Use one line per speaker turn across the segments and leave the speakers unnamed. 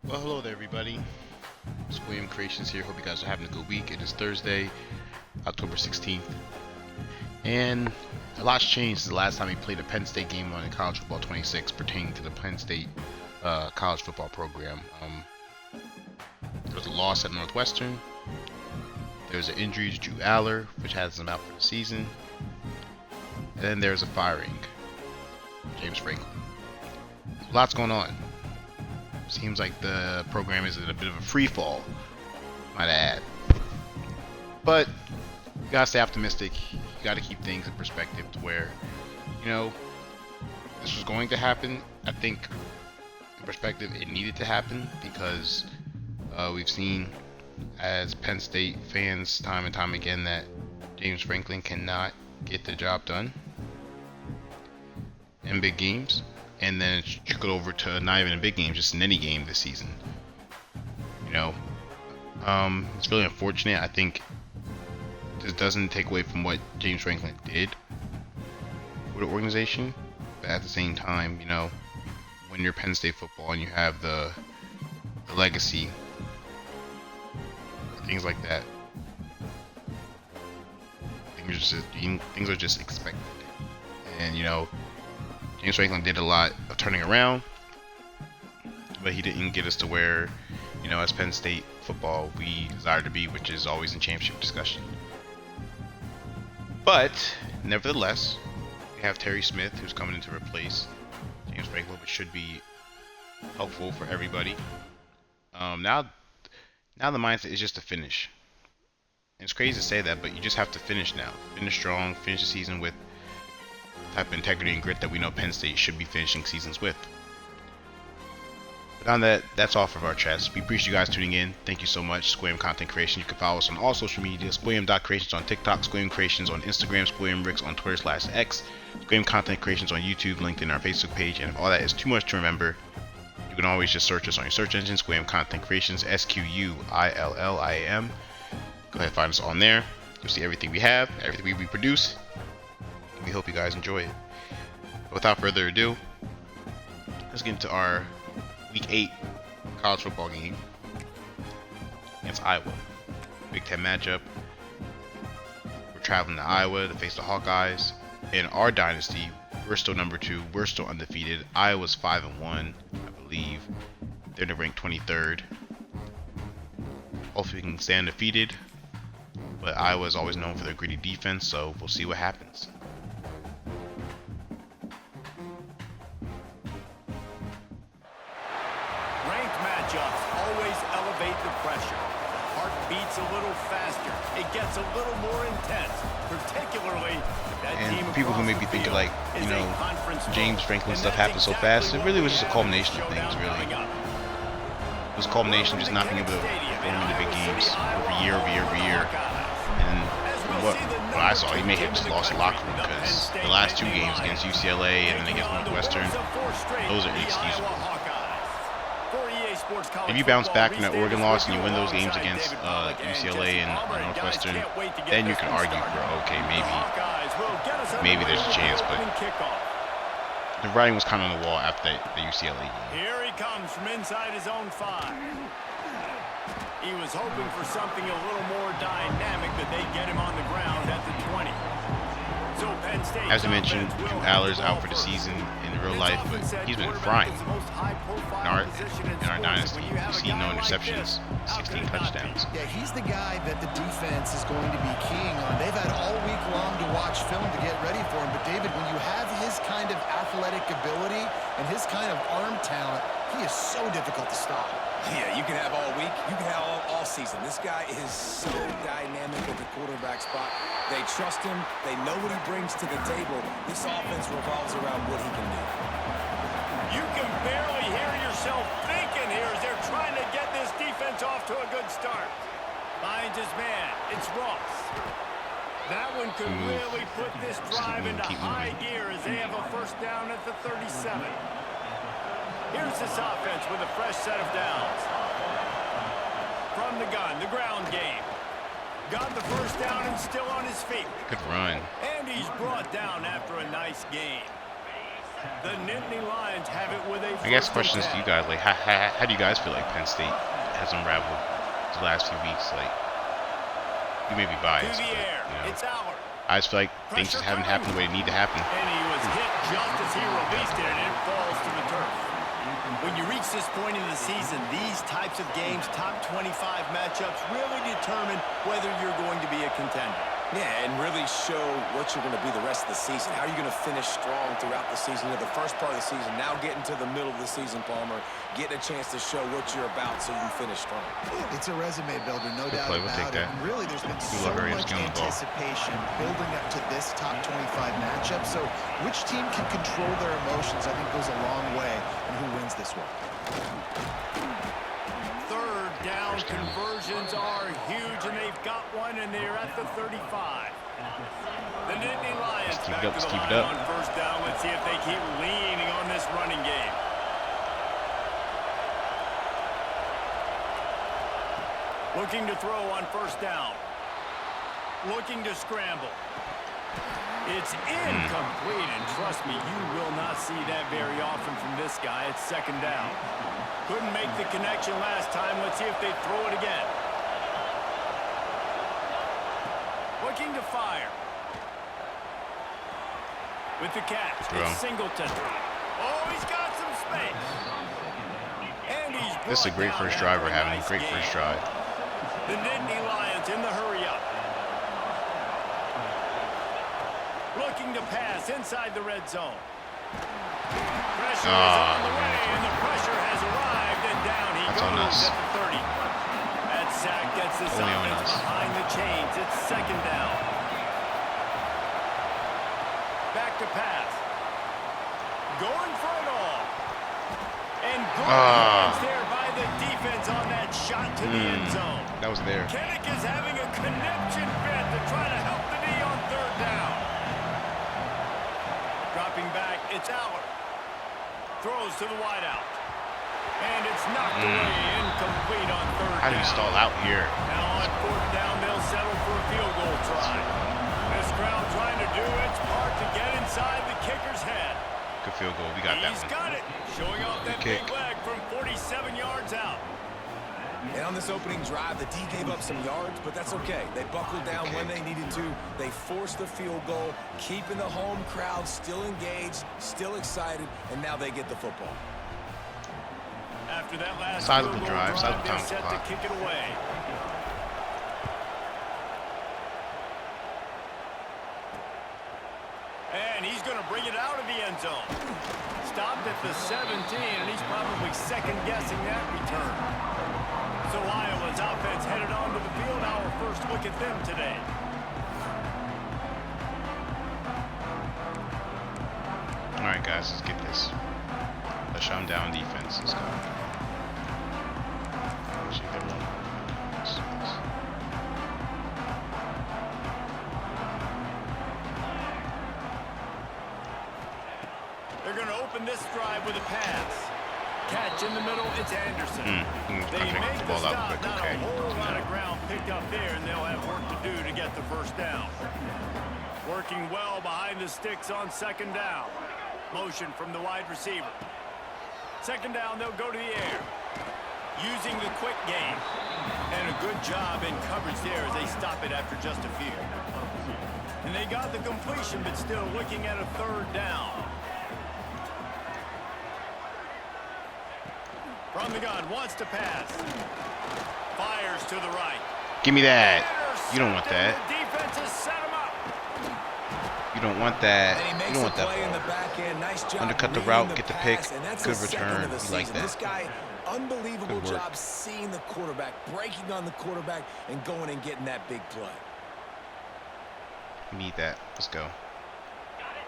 Well, hello there, everybody. It's William Creations here. Hope you guys are having a good week. It is Thursday, October 16th, and a lot's changed since the last time we played a Penn State game on College Football 26 pertaining to the Penn State college football program. There was a loss at Northwestern. There was an injury to Drew Aller, which has him out for the season. And then there's a firing, James Franklin. Lots going on. Seems like the program is in a bit of a free fall, might I add. But you gotta stay optimistic. You gotta keep things in perspective to where, this was going to happen. I think in perspective it needed to happen because we've seen as Penn State fans time and time again that James Franklin cannot get the job done in big games. And then it's trickled over to not even a big game, just in any game this season. It's really unfortunate. I think this doesn't take away from what James Franklin did for the organization, but at the same time, when you're Penn State football and you have the legacy, things like that, things are just expected. And James Franklin did a lot of turning around, but he didn't get us to where, as Penn State football we desire to be, which is always in championship discussion. But nevertheless, we have Terry Smith, who's coming in to replace James Franklin, which should be helpful for everybody. Now the mindset is just to finish. And it's crazy to say that, but you just have to finish now. Finish strong, finish the season with type of integrity and grit that we know Penn State should be finishing seasons with. But on that's off of our chest. We appreciate you guys tuning in. Thank you so much. Squam Content Creation. You can follow us on all social media. Squam.creations on TikTok, Squam Creations on Instagram, Squam Ricks on Twitter/X, Squam Content Creations on YouTube, linked in our Facebook page. And if all that is too much to remember, you can always just search us on your search engine, Squam Content Creations, SQUILLIAM. Go ahead and find us on there. You'll see everything we have, everything we produce. We hope you guys enjoy it. But without further ado, let's get into our Week 8 college football game against Iowa. Big Ten matchup. We're traveling to Iowa to face the Hawkeyes. In our dynasty, we're still number 2. We're still undefeated. Iowa's 5-1, I believe. They're ranked 23rd. Hopefully we can stay undefeated. But Iowa is always known for their gritty defense, so we'll see what happens.
A little faster, it gets a little more intense, particularly that
and
team
people who may be thinking like, James Franklin stuff happened so fast. It really was just a culmination of things, really. It was a culmination of just not being able to perform in the big games over year. And from what I saw, he may have just lost the locker room because the last 2 games against UCLA and then against Northwestern, those are inexcusable. If you bounce back from that Oregon loss and you win those games against UCLA and Northwestern, then you can argue for, okay, maybe there's a chance, but the writing was kind of on the wall after the UCLA game.
Here he comes from inside his own 5. He was hoping for something a little more dynamic, but they get him on the ground at the 20. So Penn State,
as I mentioned, Drew Aller's out for the season in real life, but he's been frying in our dynasty. You see no interceptions, 16 touchdowns.
Yeah, he's the guy that the defense is going to be keying on. They've had all week long to watch film to get ready for him. But David, when you have his kind of athletic ability and his kind of arm talent, he is so difficult to stop.
Yeah, you can have all week, you can have all season. This guy is so dynamic at the quarterback spot. They trust him. They know what he brings to the table. This offense revolves around what he can do.
You can barely hear yourself thinking here as they're trying to get this defense off to a good start. Finds his man. It's Ross. That one could really put this drive into high gear as they have a first down at the 37. Here's this offense with a fresh set of downs. From the gun, the ground game. Got the first down and still on his feet.
Good run.
And he's brought down after a nice game. The Nittany Lions have it with a
I guess
first and
questions to
10.
you guys, like, how do you guys feel like Penn State has unraveled the last few weeks? Like, you may be
To
biased,
the
but,
air.
you know,
It's Howard.
I just feel like things just haven't happened the way they need to happen.
And he was hit just as he released it, and it falls to the turf. When you reach this point in the season, these types of games, top 25 matchups, really determine whether you're going to be a contender.
Yeah, and really show what you're going to be the rest of the season. How are you going to finish strong throughout the season? You know, the first part of the season, now getting to the middle of the season, Palmer, getting a chance to show what you're about so you can finish strong.
It's a resume builder, no doubt
play, we'll
about
take
it.
that.
And really, there's been
We
so
love areas
much
getting the ball.
anticipation building up to this top 25 matchup. So which team can control their emotions, I think, goes a long way in who wins this one.
Third down conversions are huge, and they've got one, and they're at the 35. The Nittany Lions
Let's keep
back
it up,
to
let's
the
keep
line
it up.
on first down. Let's see if they keep leaning on this running game. Looking to throw on first down. Looking to scramble. It's incomplete, and trust me, you will not see that very often from this guy. It's second down. Couldn't make the connection last time. Let's see if they throw it again. Looking to fire. With the catch, it's Singleton. Oh, he's got some space. And he's
This is a great first drive we're having. Great first drive.
The Nittany Lions in the hurry-up. Looking to pass inside the red zone. Pressure is on the way, and the pressure has arrived, and down he goes at the 30. That sack gets this offense behind the chains. It's second down. Back to pass. Going for it all. And good hands there by the defense on that shot to the end zone.
That was there.
Kennick is having a connection fit to try to help the D on third down. Dropping back, it's Howard. Throws to the wideout. And it's knocked away, incomplete on third down.
How do you stall out here?
Now on fourth down, they'll settle for a field goal try. This crowd trying to do its part to get inside the kicker's head.
Good field goal. We got that
He's
one.
got it, showing off that
Good
big
kick.
leg from 47 yards out.
And on this opening drive, the D gave up some yards, but that's okay. They buckled down when they needed to. They forced the field goal, keeping the home crowd still engaged, still excited, and now they get the football.
After that last
Size of
field
the
goal
drive, size of the
they're
time
set
clock.
to kick it away. And he's going to bring it out of the end zone. Stopped at the 17, and he's probably second-guessing that return. So Iowa's offense headed onto the field. Our first look at them today.
All right, guys, let's get this. Let's shut them down defense. Let's go. Actually, they're wrong. Let's do this.
They're going to open this drive with a pass. Catch in the middle, it's Anderson. They
pick
make
the
the
ball up
stop,
quick,
not
okay.
a whole lot of ground picked up there, and they'll have work to do to get the first down. Working well behind the sticks on second down. Motion from the wide receiver. Second down, they'll go to the air. Using the quick game. And a good job in coverage there as they stop it after just a few. And they got the completion, but still looking at a third down. From the gun, wants to pass. Fires to the right.
Give me that. You don't want that.
The defense has set him up.
You don't want that.
And he
You
makes
don't
a
want that
play in the
ball.
back end. Nice job.
Undercut the
reading
route, get the pick.
pass, and that's
Good
his second
return.
of the
You like
season.
that.
This guy, unbelievable
Good work.
job seeing the quarterback, breaking on the quarterback, and going and getting that big play.
We need that. Let's go.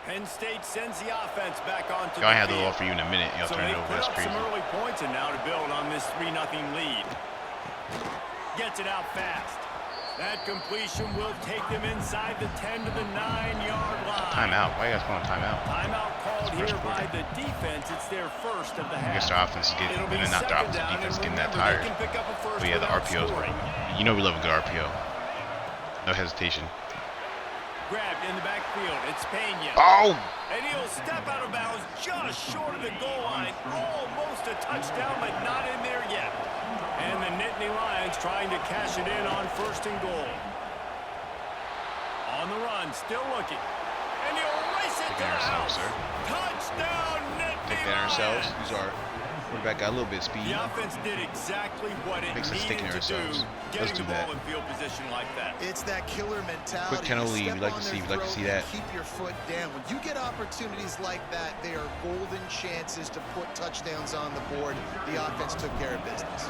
Penn State sends the offense back onto
Y'all
the
have the
field.
ball for you in a minute. Y'all
So
turn
they
it over.
put
That's
up
crazy.
some early points, and now to build on this 3-0 lead. Gets it out fast. That completion will take them inside the 10 to the 9-yard line.
Timeout. Why you guys calling timeout?
Timeout called
It's
here
first
by
quarter.
the defense. It's their first of the
I
half.
guess their offense is getting,
It'll be
not their
second
offense,
down,
defense is
and
getting that
remember,
tired.
they can pick up a first
But yeah, the
without
RPOs.
scoring.
You know we love a good RPO. No hesitation.
grabbed in the backfield. It's Pena.
Oh!
And he'll step out of bounds just short of the goal line. Almost a touchdown, but not in there yet. And the Nittany Lions trying to cash it in on 1st and goal. On the run, still looking. And he'll race it to the
ourselves,
house.
sir.
Touchdown, Nittany
Take that
Lions.
ourselves. Use our quarterback got a little bit of speed.
The offense did exactly what it
Makes us
needed
sticking
to do,
ourselves. Let's
getting
do
the
that.
ball in field position like that.
It's that killer mentality.
Quick penalty,
You
we'd
step
like
on
to
their
see- we'd like to
throat
see
and
that.
Keep your foot down. When you get opportunities like that, they are golden chances to put touchdowns on the board. The offense took care of business.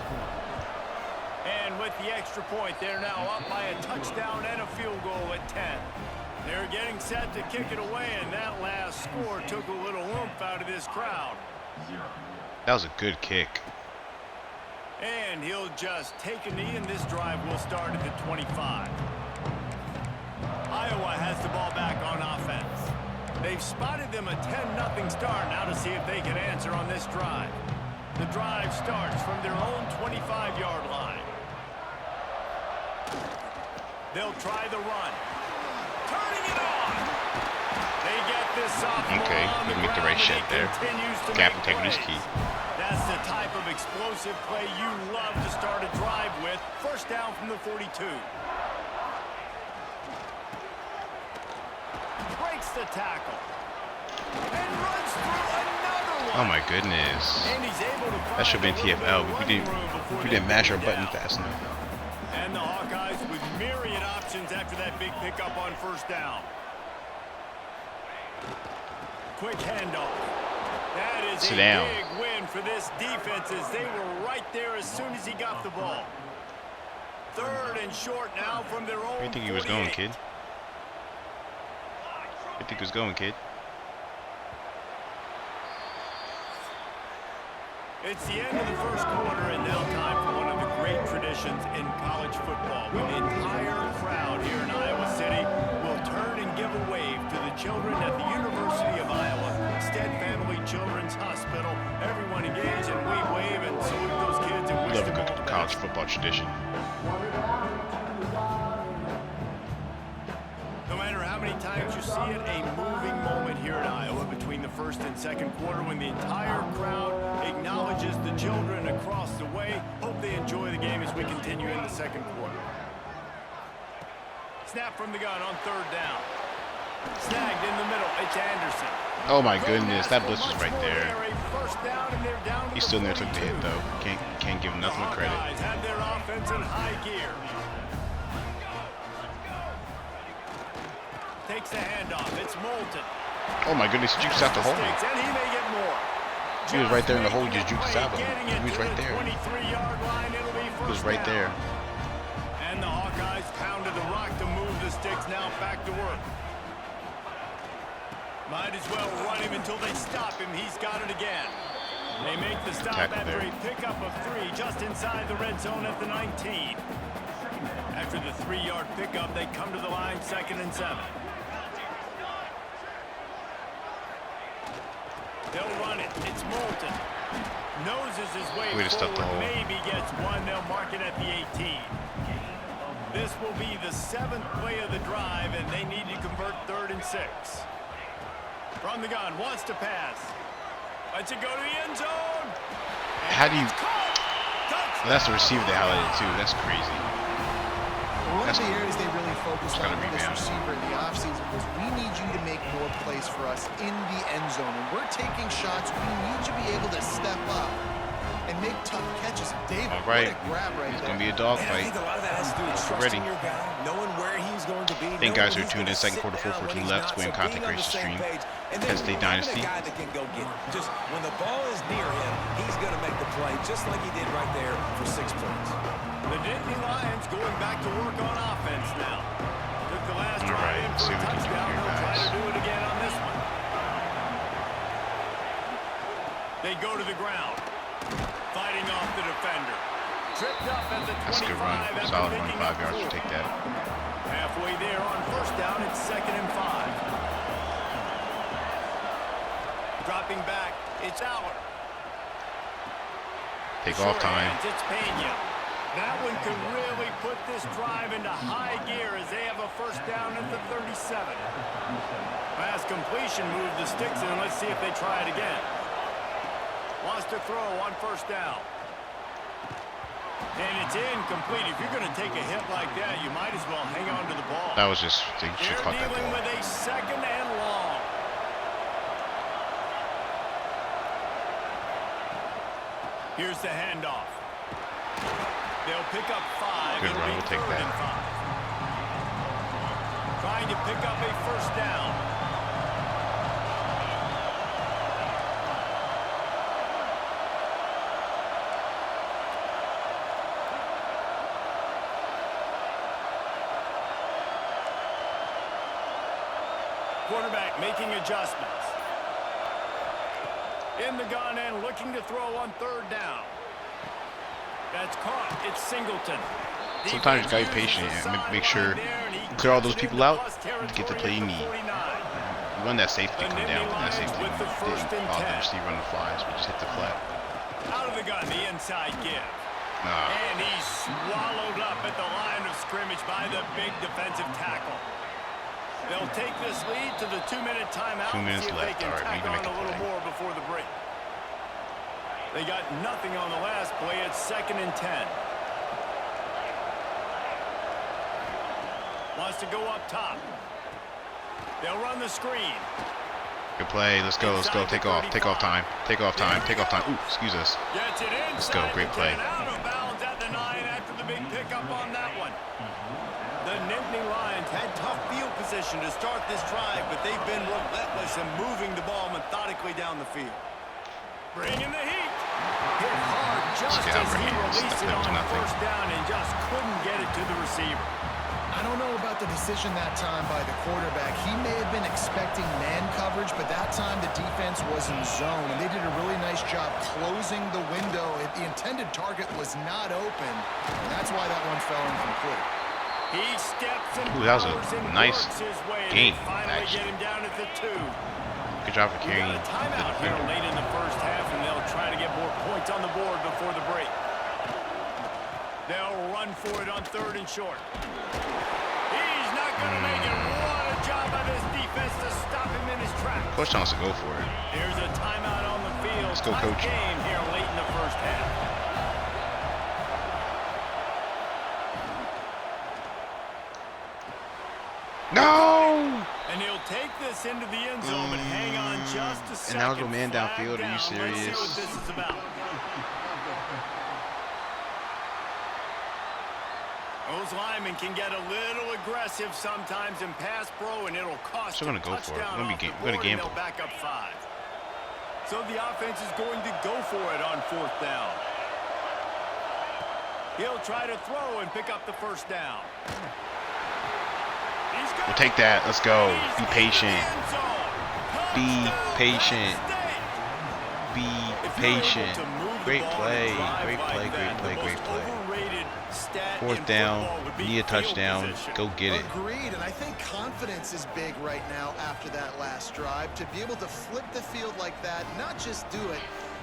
And with the extra point, they're now up by a touchdown and a field goal at 10. They're getting set to kick it away, and that last score took a little oomph out of this crowd.
That was a good kick.
And he'll just take a knee, and this drive will start at the 25. Iowa has the ball back on offense. They've spotted them a 10-0 start. Now to see if they can answer on this drive. The drive starts from their own 25-yard line. They'll try the run. Turning it on. They get this sophomore
Okay,
on the
we make the right
ground,
shit
and he
there.
continues to
Gap
make
integrity is
plays.
key.
That's the type of explosive play you love to start a drive with. 1st down from the 42. Breaks the tackle. And runs through another one.
Oh my goodness.
And he's able to
That should have been
find a little
TFL.
bit
But
of running room before
we
they
didn't mash our
bring it
button
down.
fast enough.
And the Hawkeyes with myriad options after that big pickup on 1st down. Quick handoff. That is
Sit
a
down.
big win for this defense as they were right there as soon as he got the ball. 3rd and short now from their own
Where do you think he was going,
48.
kid? Where do you think he was going, kid?
It's the end of the 1st quarter, and now time for one of the great traditions in college football. When the entire crowd here in Iowa City will turn and give a wave to the children at the University of Iowa, Stead Family Children's Hospital. Everyone engaged, and we wave and salute those kids and
We
wish
love a
them all
good
the
college
best.
football tradition.
No matter how many times you see it, a moving moment here in Iowa between the 1st and 2nd quarter when the entire crowd acknowledges the children across the way. Hope they enjoy the game as we continue in the 2nd quarter. Snap from the gun on 3rd down. Snagged in the middle. It's Anderson.
Oh my goodness, that blitz was right there.
A 1st down, and they're down to
He
the
still never took the
42.
hit though. Can't give him nothing but credit.
Hawkeyes have their offense in high gear. Takes the handoff. It's Moulton.
Oh my goodness, he jukes out the hole.
Mistakes, and he may get more.
He was right there in the hole, he
making
just juked us
a
out of
play,
him.
getting
He was
it to
right
the
there.
23-yard line. It'll be
He was
1st
right
down.
there.
And the Hawkeyes pounded the rock to move the sticks. Now back to work. Might as well run him until they stop him. He's got it again. They make the stop
Tackle
after
there.
a pickup of 3 just inside the red zone at the 19. After the 3-yard pickup, they come to the line 2nd and 7. They'll run it. It's Moulton. Noses his way
Way to stuff the
forward.
hole.
Maybe gets one. They'll mark it at the 18. This will be the 7th play of the drive, and they need to convert 3rd and 6. From the gun, wants to pass. Lets it go to the end zone.
How do you?
Touchdown.
That's the receiver they highlighted too. That's crazy.
One
That's
of the
cool.
areas they really focused
Just
on
gotta
with this
rebound.
receiver in the offseason was we need you to make more plays for us in the end zone. When we're taking shots, we need you to be able to step up and make tough catches. David,
All right,
what a grab right
it's
there.
gonna be a
And I
dogfight.
think a lot of that has to do with
Ready.
trusting your guy, knowing where he's going to be.
Thank
knowing
guys who
he's
tuned in.
gonna
Second
sit
quarter,
down
4:14
when he's
left.
not,
We're in
so
content
being on the
creation
same
stream.
page. And then
Penn State
having
Dynasty.
a guy that can go get it. Just when the ball is near him, he's going to make the play, just like he did right there for 6 points.
The Nittany Lions going back to work on offense now. Took the last
All
drive
right,
in
let's
for
see
a
what we can do
touchdown.
here,
They'll try
guys.
to do it again on this one. They go to the ground. Fighting off the defender. Tripped up at the 25.
That's a good run.
after
Solid
picking
run. 5
up
yards.
4.
We'll take that.
Halfway there on 1st down, it's 2nd and 5. Dropping back, it's Aller.
Take
Short
off time.
hands, it's Pena. That one could really put this drive into high gear as they have a first down at the 37. Pass completion, move the sticks in. Let's see if they try it again. Wants to throw on first down. And it's incomplete. If you're going to take a hit like that, you might as well hang on to the ball.
That was just, they should have caught that
They're dealing
ball.
with a second and long. Here's the handoff. They'll pick up 5.
Good
It'll
run,
be
we'll take
3rd
that.
and 5. Trying to pick up a first down. Quarterback making adjustments. In the gun and looking to throw on 3rd down. That's caught. It's Singleton.
Sometimes you gotta be patient and make sure you clear all those people out to get the play you need. You want that safety to come down, but that safety didn't allow the receiver on the flies, but just hit the flat.
Out of the gun, the inside give.
Nah.
And he's swallowed up at the line of scrimmage by the big defensive tackle. They'll take this lead to the 2-minute timeout.
2 minutes
see if
left.
they can
All right, we
tack
need to
on
make a
a little
play.
more before the break. They got nothing on the last play. It's 2nd and 10. Wants to go up top. They'll run the screen.
Good play. Let's go. Let's go. Take off. Take off time. Take off time. Take off time. Ooh, excuse us.
Gets it inside.
Let's go. Great play.
Out of bounds at the 9 after the big pickup on that one. The Nittany Lions had tough field position to start this drive, but they've been relentless in moving the ball methodically down the field. Bringing the heat. Hit hard just
get out
as he
right here.
released
Step
it
up to
on
nothing.
first down and just couldn't get it to the receiver.
I don't know about the decision that time by the quarterback. He may have been expecting man coverage, but that time the defense was in zone, and they did a really nice job closing the window. The intended target was not open, and that's why that one fell incomplete.
He steps and
Ooh, that was a
powers and
nice
works his way.
game,
They finally
actually.
get him down at the 2.
Good job for
We
carrying
got a
the
timeout here
defender.
late in the first half, and they'll try to get more points on the board before the break. They'll run for it on 3rd and short. He's not going to make it. What a job by this defense to stop him in his tracks.
Coach wants to go for it.
Here's a timeout on the field.
Let's go,
Tight
Coach.
game here late in the first half.
No!
And he'll take this into the end zone, but hang on just a second.
And now go man
Flag
downfield. Are you
down. Let's see
serious?
what this is about. Those linemen can get a little aggressive sometimes in pass pro, and it'll cost
Still
them
gonna go for it.
touchdown
We're gonna
off
be
the
we're gonna
board, and
gamble.
they'll back up 5. So the offense is going to go for it on 4th down. He'll try to throw and pick up the first down. He's got
We'll take that. Let's go.
He's
Be
in the
patient.
end zone.
Be
Touchdown,
patient.
Penn State.
Be
If you're able
patient.
to move the
Great
ball
play.
and drive
Great
like
play.
that,
Great play.
the
Great
most
play.
overrated stat in
4th down.
football would be
Need a
field
touchdown.
position.
Go get it.
Agreed, and I think confidence is big right now after that last drive. To be able to flip the field like that, not just do it,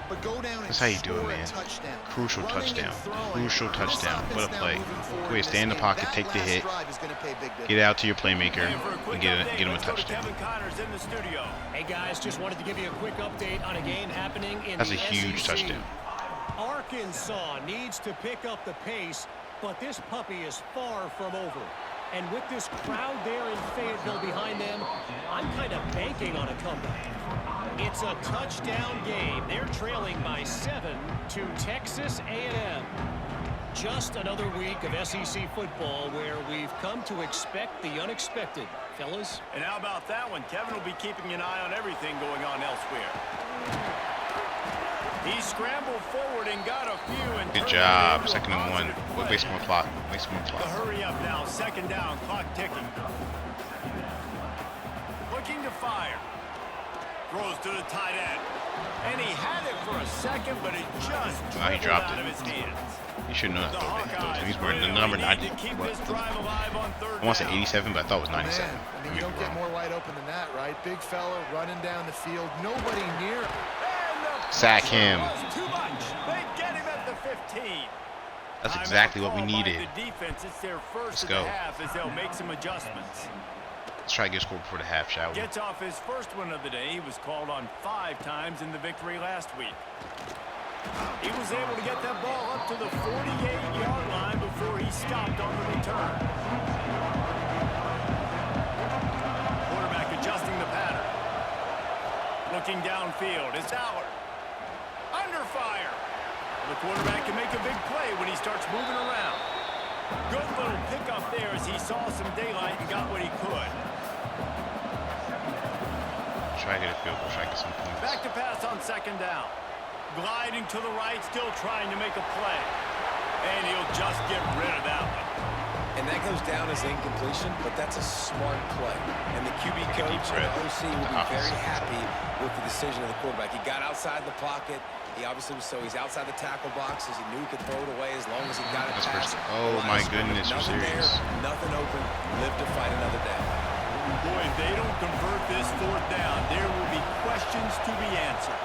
but go down and
That's how you do it,
score a
man.
touchdown.
Crucial
Running and
touchdown.
throwing.
Crucial
This
touchdown.
offense
What a
now
play.
moving forward
Wait,
in
stay in the
this
pocket.
game.
Take the
That
hit.
last drive is gonna pay big dividends.
Get out to your playmaker
And for a quick
and get
update,
him a
let's go to
touchdown.
Kevin Connors in the studio.
Hey guys, just wanted to give you a quick update on a game happening in
That's a
the
huge
SEC.
touchdown.
Arkansas needs to pick up the pace, but this puppy is far from over. And with this crowd there in Fayetteville behind them, I'm kind of banking on a comeback. It's a touchdown game. They're trailing by 7 to Texas A&M. Just another week of SEC football where we've come to expect the unexpected. Fellas?
And how about that one? Kevin will be keeping an eye on everything going on elsewhere. He scrambled forward and got a few. And
Good
turned
job.
it into a
2nd and 1.
positive
We'll
play.
waste more clock. Waste more
The
clock.
hurry up now. 2nd down. Clock ticking. Looking to fire. Throws to the tight end. And he had it for a second, but it just
Wow, he
dribbled
dropped
out
it.
of his hands.
He should know
The
that.
Hawkeyes
He's wearing the
really
number
need
90.
to keep
What?
this drive alive on 3rd
I want to say
down.
87, but I thought it was
Man,
97.
I mean, you don't get more wide open than that, right? Big fella running down the field, nobody near him.
And the
Sack
pressure
him.
was too much. They get him at the 15.
That's
Timeout
exactly what we
called by
needed.
The defense, it's their
Let's
first of
go.
the half as they'll make some adjustments.
Let's try to get a score before the half, shall we?
Gets off his first one of the day. He was called on 5 times in the victory last week. He was able to get that ball up to the 48-yard line before he stopped on the return. Quarterback adjusting the pattern. Looking downfield, it's Howard. Under fire. The quarterback can make a big play when he starts moving around. Good little pickup there as he saw some daylight and got what he could.
Try to get a field goal, try to get some points.
Back to pass on second down. Gliding to the right, still trying to make a play. And he'll just get rid of that one.
And that goes down as incompletion, but that's a smart play. And the QB coach and the OC will be very happy with the decision of the quarterback. He got outside the pocket. He obviously was he's outside the tackle box as he knew he could throw it away as long as he got it past.
Oh my goodness, you're serious.
Nothing open. Live to fight another day.
Boy, if they don't convert this 4th down, there will be questions to be answered.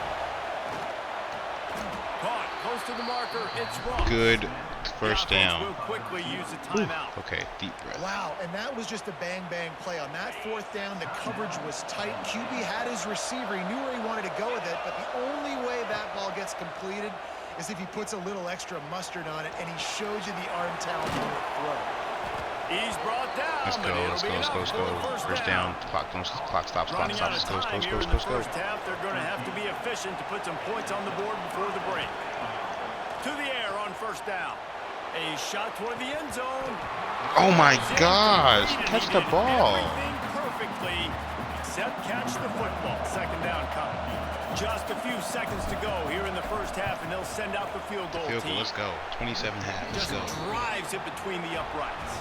Caught close to the marker. It's wrong.
Good first down.
Will quickly use a timeout.
Okay, deep breath.
Wow, and that was just a bang-bang play. On that 4th down, the coverage was tight. QB had his receiver. He knew where he wanted to go with it, but the only way that ball gets completed is if he puts a little extra mustard on it, and he shows you the arm talent on the throw.
He's brought down.
Let's go, let's go. First down. Clock stops. Let's go.
First half, they're going to have to be efficient to put some points on the board before the break. To the air on first down. A shot toward the end zone.
Oh my gosh! Catch the ball.
Everything perfectly except catch the football. Second down coming. Just a few seconds to go here in the first half, and they'll send out the field goal team.
Let's go. 27 half. Let's go.
Just drives it between the uprights.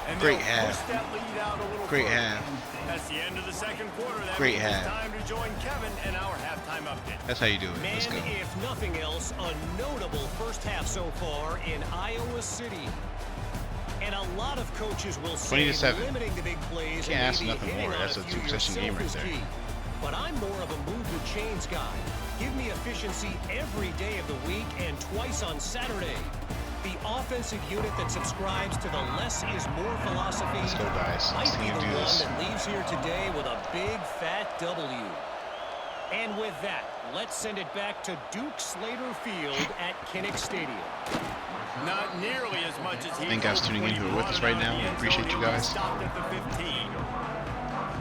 And
Great
they'll
half.
push that lead out a little
Great
further.
half.
That's the end of the second quarter. That
Great
means
half.
it's time to join Kevin and our halftime update.
That's how you do it.
Man,
Let's go.
if nothing else, a notable first half so far in Iowa City. And a lot of coaches will say
20-7.
limiting the big plays
Can't ask
and maybe
nothing
hitting
more.
on
That's a
few
two-possession game
yourself
right
is
there.
key. But I'm more of a move the chains guy. Give me efficiency every day of the week and twice on Saturday. The offensive unit that subscribes to the less is more philosophy
Let's go, guys.
might
Let's
be the
do
one
this.
that leaves here today with a big fat W. And with that, let's send it back to Duke Slater Field at Kinnick Stadium.
Not nearly as much as he
Thank you guys for tuning in who are with us right now. We appreciate you guys.
Stopped at the 15.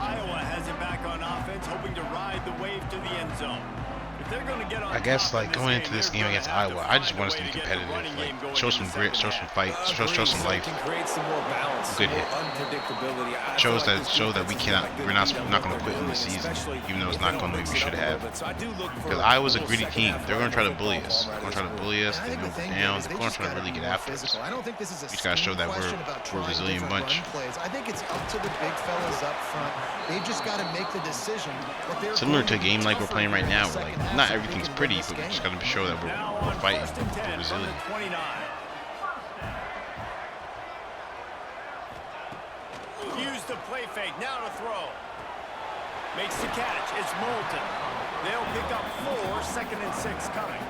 Iowa has it back on offense, hoping to ride the wave to the end zone. If they're going to get on
I guess
top
like
in
going into this
they're
game
gonna
against
have
Iowa,
to
I just
find
want us
a
to
way
be
get the
competitive.
running game
Like
going
show
in
some
the
grit, show
second
some
half.
fight, show some life.
Can create some more balance,
Good
some
hit.
more unpredictability. I
Shows
feel like
that
this
show that we
defense is
cannot,
got good
we're not
beat on
not
what
going to quit
they're
in the
doing,
season,
especially
even though it's
if
not
they
going the way
don't
we
mix it
should
up a
have.
little bit. So I do look for
Because Iowa's a
little
gritty
second
team.
half
They're going to try to
football
bully us.
right
They're going to try to
this
bully us.
I
They're
think
going
the
to
thing
go down.
is
They're
they
going to
just
try to
gotta
really
be
get
more
after us.
physical. I don't think this is a
We just gotta show
scheme
that
question about
we're
trying
resilient
different
bunch.
run plays. I think it's up to the big fellas up front. They've just got to make the decision. That they're
Similar
going
to a game like we're
tougher
playing right
here in
now,
the
where like
second half
not
so they
everything's
can win
pretty,
this
but we just
game.
got to show that
Now
we're
on
fighting,
first and 10
we're
from
resilient.
the 29. Use the play fake. Now to throw. Makes the catch. It's Moulton. They'll pick up 4. Second and 6 coming.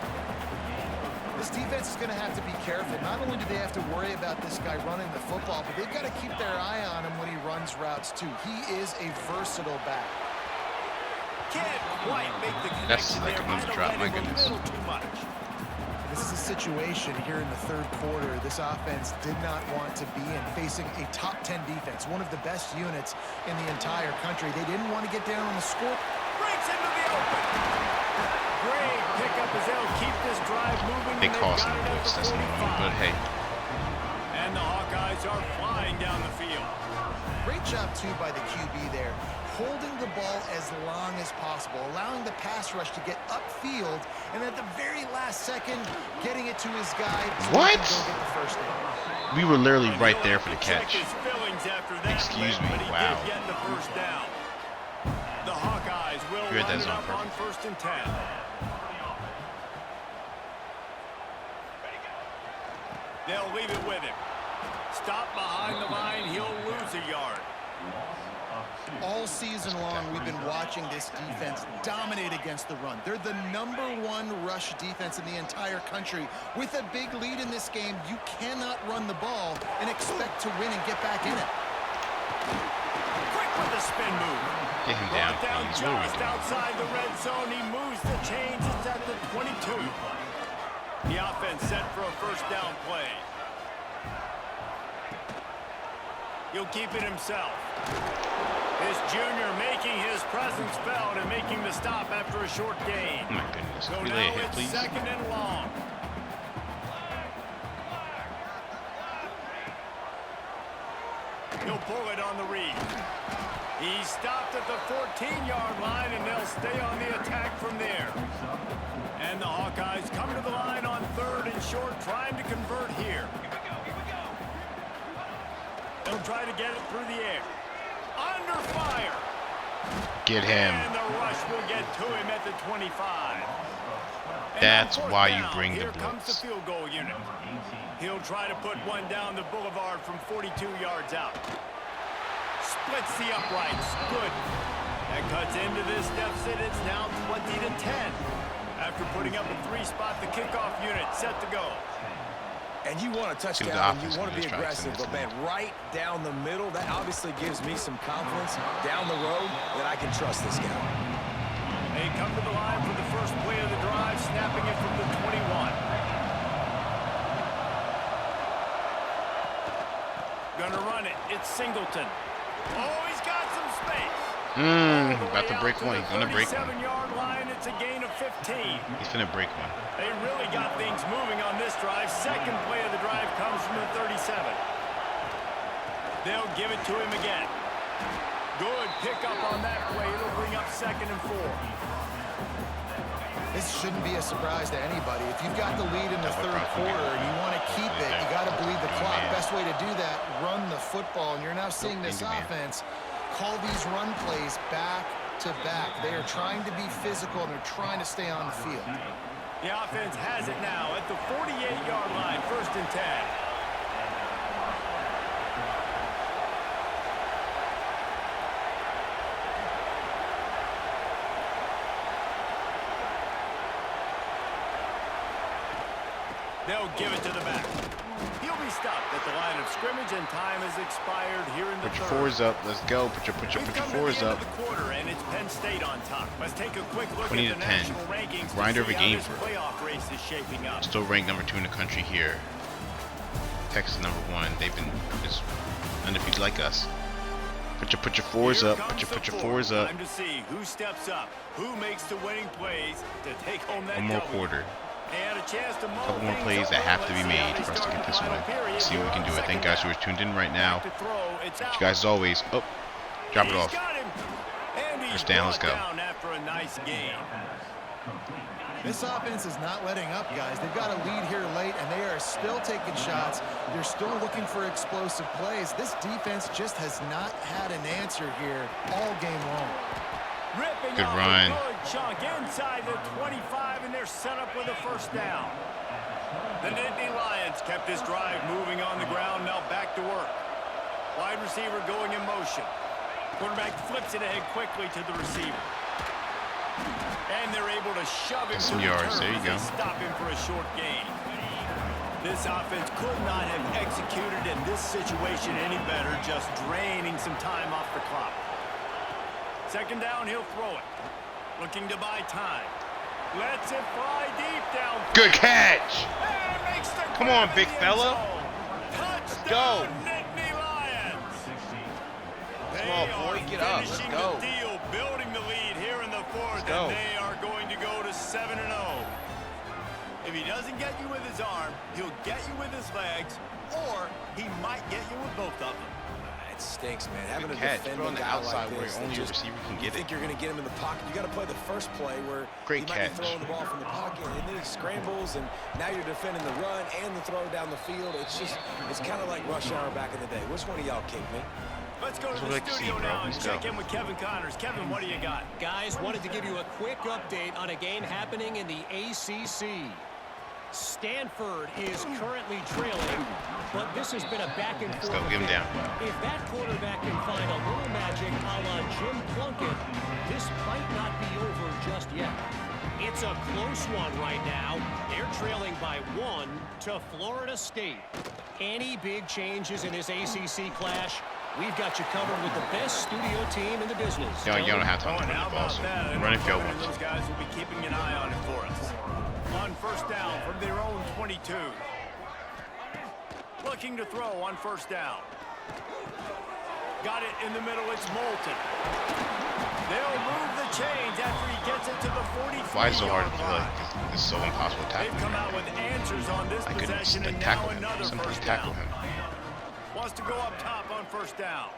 This defense is going to have to be careful. Not only do they have to worry about this guy running the football, but they've got to keep their eye on him when he runs routes too. He is a versatile back.
Can't quite make the
That's
connection
like
there.
another
Might
drop,
have
my
let him a
goodness.
little too much.
This is a situation here in the third quarter. This offense did not want to be in, facing a top 10 defense, one of the best units in the entire country. They didn't want to get down on the score.
Breaks into the open. Great pickup as they'll keep this drive moving.
They
and they've
cost
got
them
it at
points.
the
That's the only
45.
but hey,
And the Hawkeyes are flying down the field.
Great job, too, by the QB there, holding the ball as long as possible, allowing the pass rush to get upfield, and at the very last second, getting it to his guy so
What?
he can go get the first down.
we were literally
And
right
he'll
there
have
for the
to check
catch.
his fillings after that
Excuse
play,
me,
but he
wow.
did get the first down. The Hawkeyes will
You read that
line it
zone
up on
perfect.
1st and 10. They'll leave it with him. Stop behind the line. He'll lose a yard.
All season long, we've been watching this defense dominate against the run. They're the #1 rush defense in the entire country. With a big lead in this game, you cannot run the ball and expect to win and get back in it.
Quick with the spin move.
Get him down,
Down
please.
just outside the red zone. He moves the chains. It's at the 22. The offense set for a first down play. He'll keep it himself. This junior making his presence felt and making the stop after a short gain.
Oh my goodness.
So
Relay
now
a hit,
it's
please.
2nd and long. He'll pull it on the read. He stopped at the 14-yard line, and they'll stay on the attack from there. And the Hawkeyes come to the line on 3rd and short, trying to convert here. They'll try to get it through the air. Under fire.
Get him.
And the rush will get to him at the 25. And
That's
on 4th
why you
down,
bring the
here comes the
blitz.
field goal unit. He'll try to put one down the boulevard from 42 yards out. Splits the uprights. Good. That cuts into this deficit. It's now 20-10. After putting up a 3-spot, the kickoff unit set to go.
And you want a
See what the
touchdown, and
offense
you want to be
gonna try to
aggressive,
send
but
this
man, right down the middle, that obviously gives me some confidence down the road that I can trust this guy.
They come to the line for the first play of the drive, snapping it from the 21. Gonna run it. It's Singleton. Oh, he's got some space.
About to break one. He's gonna break one.
37-yard line. It's a gain of 15.
He's gonna break one.
They really got things moving on this drive. Second play of the drive comes from the 37. They'll give it to him again. Good pickup on that play. It'll bring up 2nd and 4.
This shouldn't be a surprise to anybody. If you've got the lead in the 3rd quarter and you want to keep it, you got to bleed the clock. Best way to do that, run the football. And you're now seeing this offense call these run plays back to back. They are trying to be physical, and they're trying to stay on the field.
The offense has it now at the 48-yard line, 1st and 10. They'll give it to the back. He'll be stopped at the line of scrimmage, and time has expired here in the
Put your
3rd.
fours up. Let's go. Put your
We've come to
fours
the end
up.
of the quarter, and it's Penn State on top. Let's take a quick look
20
at
to
the
10.
national rankings
Grinder
to
of a
see how
game
this
for-
playoff race is shaping up.
Still ranked number 2 in the country here. Texas number 1. They've been just undefeated like us. Put your fours
Here
up.
comes
Put
the
your
fourth.
fours up.
Time to see who steps up, who makes the winning plays to take home that
One more
W.
quarter.
And a chance to
A couple more plays that have to be made for us to get this one. See what we can do. I thank guys who are tuned in right now. You guys as always. Oh, drop it off. First down, let's go.
Down after a nice game.
This offense is not letting up, guys. They've got a lead here late, and they are still taking shots. They're still looking for explosive plays. This defense just has not had an answer here all game long.
Ripping
Good
off
run.
a good chunk inside the 25, and they're set up with a first down. The Nittany Lions kept this drive moving on the ground. Now back to work. Wide receiver going in motion. Quarterback flips it ahead quickly to the receiver. And they're able to shove him
Some
to the
yards.
turf
There you
as
go.
they stop him for a short gain. This offense could not have executed in this situation any better, just draining some time off the clock. 2nd down, he'll throw it. Looking to buy time. Lets it fly deep down.
Good catch.
And makes the
Come on,
grab in
big
the end
fella.
zone. Touchdown,
go.
Nittany Lions.
Small
They
boy,
are
get up. Let's
finishing
go.
the deal, building the lead here in the 4th,
go.
and they are going to go to 7-0. If he doesn't get you with his arm, he'll get you with his legs, or he might get you with both of them.
It stinks, man. Having
Good
a
catch.
defending
Put on the
guy
outside
like
where
this,
only
that
your
just-
receiver can
you
get
think
it.
you're going to get him in the pocket. You got to play the first play where
Great
he might
catch.
be throwing the ball from the pocket, and then he scrambles, and now you're defending the run and the throw down the field. It's kind of like rush hour back in the day. Which one of y'all kicked me?
Let's go to
That's
the
what I like to see,
studio
bro.
now and
Let's
check
go.
in with Kevin Connors. Kevin, what do you got?
Guys, wanted to give you a quick update on a game happening in the ACC. Stanford is currently trailing, but this has been a back and forth.
Let's go, give him down.
If that quarterback can find a little magic a la Jim Plunkett, this might not be over just yet. It's a close one right now. They're trailing by 1 to Florida State. Any big changes in this ACC clash? We've got you covered with the best studio team in the business.
You don't have to
Oh, and
run
how
the
about
balls.
that?
Running field
One of
ones.
those guys will be keeping an eye on it for us. On first down from their own 22. Looking to throw on first down. Got it in the middle. It's Moulton. They'll move the chains after he gets it to the 43-yard
Why is it so hard to feel
line.
like this is so impossible to tackle
They've come
him?
out with answers on this
I could
possession,
like
and
tackle
now
him.
another
Somebody
first
tackle
down.
him.
Wants to go up top on first down.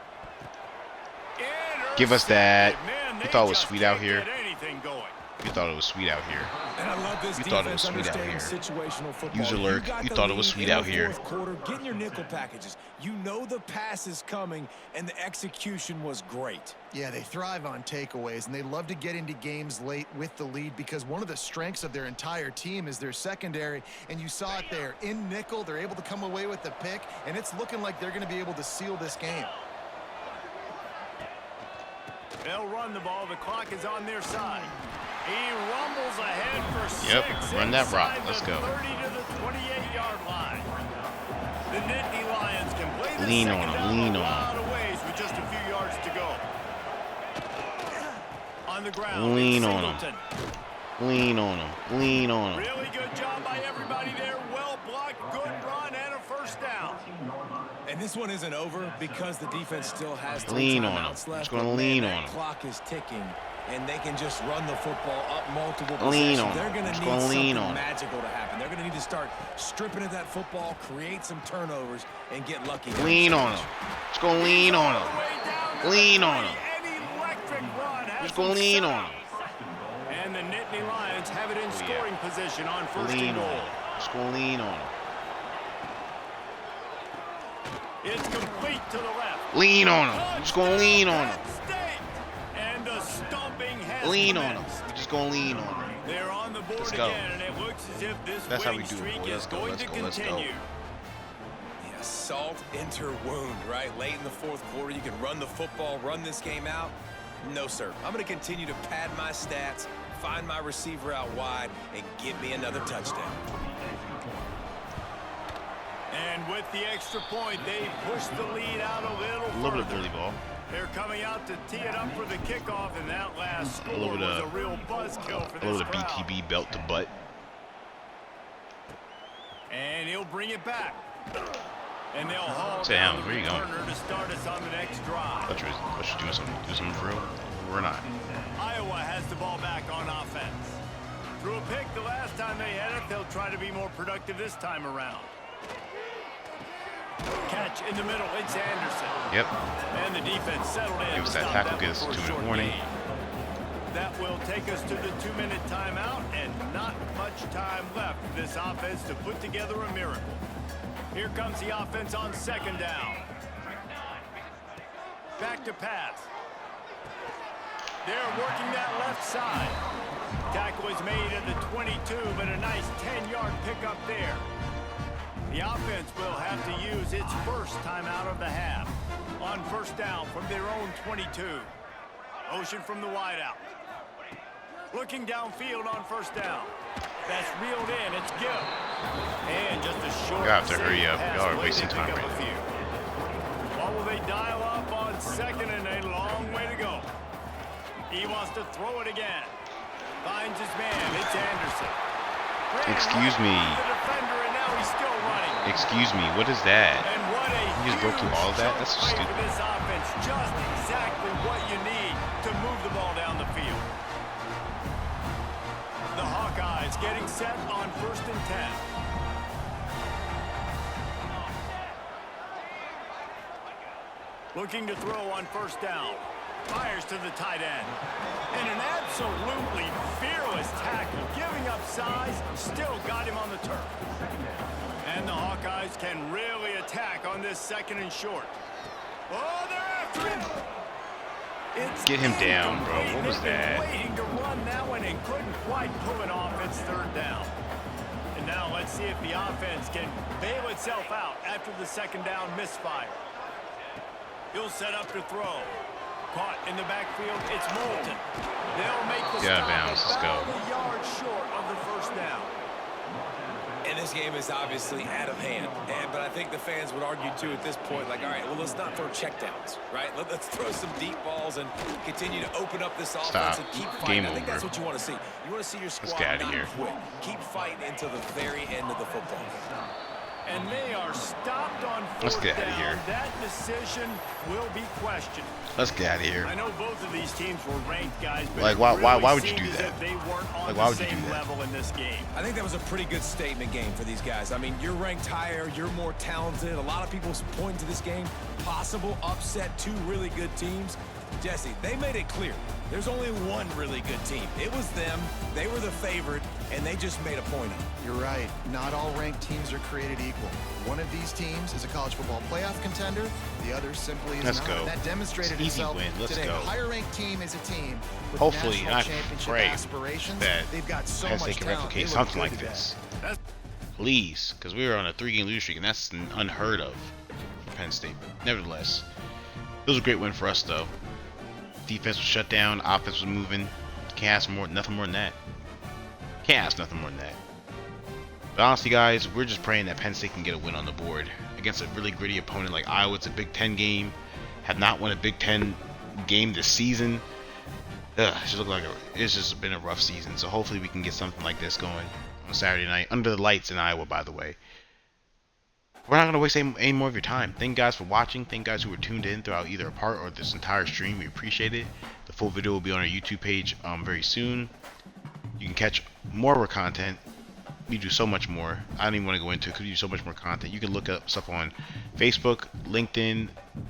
Give us that.
Man,
You
they
thought it was
just
sweet out
can't
here.
get anything going.
You thought it was sweet out here.
And I love this
You thought it was
defense
sweet out
understanding
here.
situational football.
User alert.
got
You
the
thought it was
lead
sweet
in
out
the
here.
fourth quarter. Get in your nickel packages. You know the pass is coming, and the execution was great.
Yeah, they thrive on takeaways, and they love to get into games late with the lead because one of the strengths of their entire team is their secondary, and you saw it there. In nickel, they're able to come away with the pick, and it's looking like they're going to be able to seal this game.
They'll run the ball. The clock is on their side. He rumbles ahead for
Yep,
6.
run that rock.
inside
Let's
the
go.
30 to the 28-yard line. The Nittany Lions can play this
Lean on
second
him,
down
lean
a
on
lot of ways with just a few yards to go. On the ground,
Lean
it's
on him.
Singleton.
Lean on him. Lean on him.
Really good job by everybody there. Well blocked, good run, and a first down.
And this one isn't over because the defense still has
Lean
3
on him.
timeouts left.
Just gonna
but, man,
lean
that
on him.
clock is ticking, and they can just run the football up multiple
Lean
possessions.
on him.
They're going to
Just
need
gonna lean
something
on him.
magical to happen. They're going to need to start stripping at that football, create some turnovers, and get lucky. down
Lean
the
on him.
stretch.
Just gonna lean on
All the
him.
way down to
Lean
the
on
30.
him.
An electric run has
Just gonna
them
lean
set
on
up.
him.
And the Nittany Lions have it in
yeah.
scoring position on first
Lean
and
on
goal.
him. Just gonna lean on him.
It's complete to the left.
Lean on him. Just gonna lean on him.
Penn State. And the stomping has
Lean on him.
commenced.
We're just gonna lean on him.
They're on the board
Let's go.
again, and it looks as if this
That's how we
winning
do it,
streak
boy.
is
Let's go,
going
let's
to
go, let's go.
continue.
Yeah, salt enter wound, right? Late in the fourth quarter, you can run the football, run this game out. No, sir. I'm going to continue to pad my stats, find my receiver out wide, and give me another touchdown.
And with the extra point, they push the lead out a little
A little bit of
further.
bully ball.
They're coming out to tee it up for the kickoff, and that last score
little bit
was
of-
a real buzzkill for
A
this
little
crowd.
BTB belt to butt.
And he'll bring it back. And they'll haul
Sam,
down the
where you going?
returner to start us on the next drive.
Thought you were doing something for real. We're not.
Iowa has the ball back on offense. Threw a pick the last time they had it. They'll try to be more productive this time around. Catch in the middle. It's Anderson.
Yep.
And the defense settled in.
Give us
to
that
stop
tackle, give us a
before
2-minute
short
warning.
gain. That will take us to the 2-minute timeout, and not much time left for this offense to put together a miracle. Here comes the offense on second down. Back to pass. They're working that left side. Tackle is made at the 22, but a nice 10-yard pickup there. The offense will have to use its first timeout of the half on first down from their own 22. Motion from the wideout. Looking downfield on first down. That's reeled in. It's Gill. And just a short.
You have to hurry
safe
up.
pass
Y'all are
play
wasting
to
time
pick up
right
a few. What will they dial up on second and a long way to go? He wants to throw it again. Finds his man. It's Anderson. Ran
Excuse
right
me.
through the defender, and now he's still running.
Excuse me. What is that?
And what a
You just broke through all of that?
huge
That's
chunk play
stupid.
for this offense. Just exactly what you need to move the ball down the field. The Hawkeyes getting set on first and 10. Looking to throw on first down. Fires to the tight end. And an absolutely fearless tackle. Giving up size, still got him on the turf. And the Hawkeyes can really attack on this second and short. Oh, they're after him. It's
Get him down, bro.
incomplete.
What was
They've been
that?
waiting to run that one and couldn't quite pull it off. It's third down. And now let's Let's see if the offense can bail itself out after the second down misfire. He'll set up to throw. Caught in the backfield. It's Moulton. They'll make the
Get out of
stop
bounds. Let's go.
about a yard short of the first down.
And this game is obviously out of hand. But I think the fans would argue, too, at this point, like, all right, well, let's not throw checkdowns, right? Let's throw some deep balls and continue to open up this offense and keep fighting.
Game
I think
over.
that's what you want to see. You want to see your squad
get outta
not
here.
quit. Keep fighting until the very end of the football game.
And they are stopped on
Let's
fourth
get outta
down.
here.
That decision will be questioned.
Let's get out of here.
I know both of these teams were ranked, guys, but
Like,
it
why
really
would you
seemed
do
as
that?
if they weren't on
Like,
the
why would you
same
do that?
level in this game.
I think that was a pretty good statement game for these guys. I mean, you're ranked higher, you're more talented. A lot of people point to this game. Possible upset, two really good teams. Jesse, they made it clear. There's only one really good team. It was them. They were the favorite, and they just made a point of it.
You're right. Not all ranked teams are created equal. One of these teams is a college football playoff contender. The other simply is
Let's
not.
go.
And that demonstrated
It's easy
itself
win. Let's
today.
go.
A higher ranked team is a team with
Hopefully,
national
I
championship
pray
aspirations.
that
They've got so
Penn
much
State can
talent.
replicate
They look
something
good
like
today.
this. Please, because we were on a 3-game losing streak, and that's unheard of for Penn State. Nevertheless, it was a great win for us, though. Defense was shut down, offense was moving. Can't ask nothing more than that. Can't ask nothing more than that. But honestly, guys, we're just praying that Penn State can get a win on the board against a really gritty opponent like Iowa. It's a Big Ten game. Have not won a Big Ten game this season. It's just been a rough season. So hopefully we can get something like this going on Saturday night under the lights in Iowa, by the way. We're not going to waste any more of your time. Thank you guys for watching. Thank you guys who were tuned in throughout either a part or this entire stream. We appreciate it. The full video will be on our YouTube page very soon. You can catch more of our content. We do so much more. I don't even want to go into it because we do so much more content. You can look us up on Facebook, LinkedIn,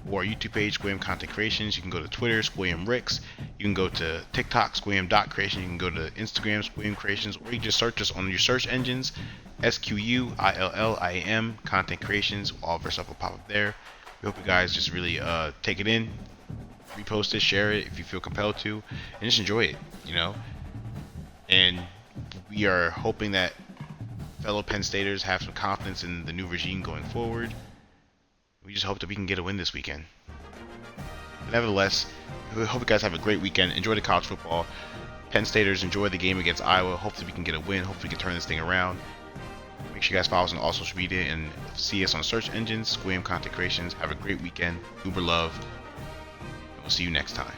or our YouTube page, Squam Content Creations. You can go to Twitter, Squam Ricks. You can go to TikTok, Squam.Creation. You can go to Instagram, Squam Creations, or you can just search us on your search engines, SQUILLIAM Content Creations. All of our stuff will pop up there. We hope you guys just really take it in, repost it, share it if you feel compelled to, and just enjoy it, you know. And we are hoping that fellow Penn Staters have some confidence in the new regime going forward. We just hope that we can get a win this weekend. But nevertheless, we hope you guys have a great weekend. Enjoy the college football. Penn Staters, enjoy the game against Iowa. Hopefully we can get a win. Hopefully we can turn this thing around. Make sure you guys follow us on all social media and see us on search engines, Squam Content Creations. Have a great weekend. Uber love. And we'll see you next time.